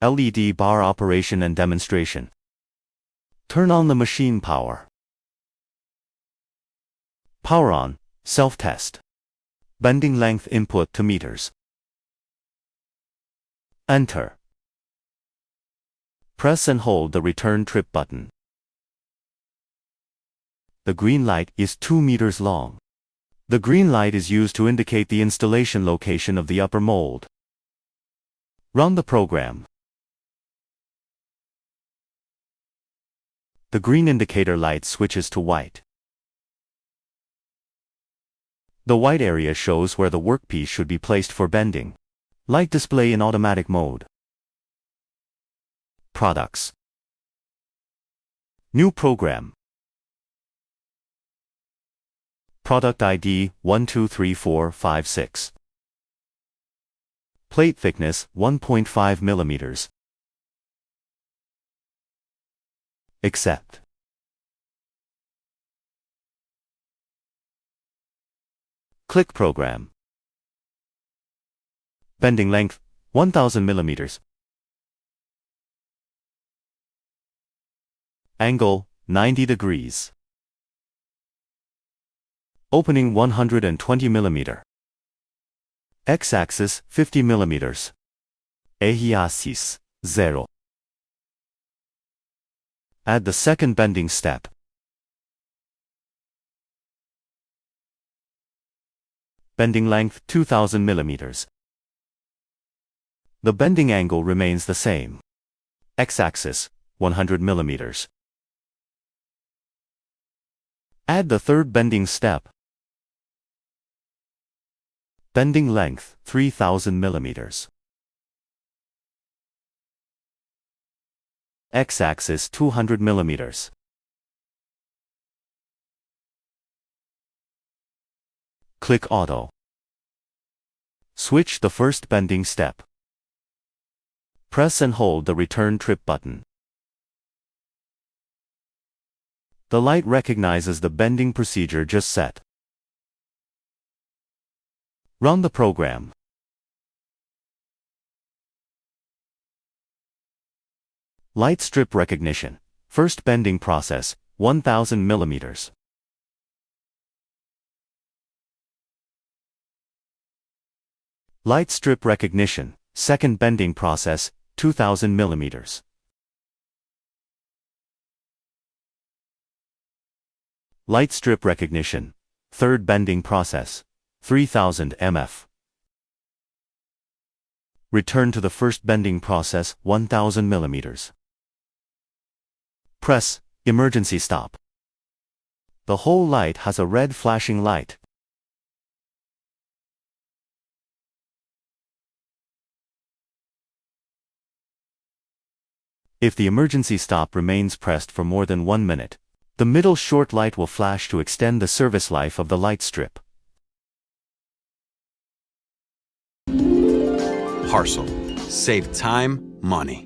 LED bar operation and demonstration. Turn on the machine power. Power on, self-test. Bending length input to meters. Enter. Press and hold the return trip button. The green light is 2 meters long. The green light is used to indicate the installation location of the upper mold. Run the program. The green indicator light switches to white. The white area shows where the workpiece should be placed for bending. Light display in automatic mode. Products. New program. Product ID 123456. Plate thickness 1.5 millimeters. Accept. Click Program. Bending length 1000 millimeters. Angle 90 degrees. Opening 120 millimeter. X-axis 50 millimeters. Ehi-axis 0. Add the second bending step. Bending length 2000 millimeters. The bending angle remains the same. X-axis 100 millimeters. Add the third bending step. Bending length 3000 millimeters. X-axis 200 millimeters. Click Auto. Switch the first bending step. Press and hold the return trip button. The light recognizes the bending procedure just set. Run the program. Light strip recognition. First bending process, 1000 millimeters. Light strip recognition. Second bending process, 2000 millimeters. Light strip recognition. Third bending process, 3000 mf. Return to the first bending process, 1000 millimeters. Press emergency stop. The whole light has a red flashing light. If the emergency stop remains pressed for more than 1 minute, the middle short light will flash to extend the service life of the light strip. HARSLE. Save time, money.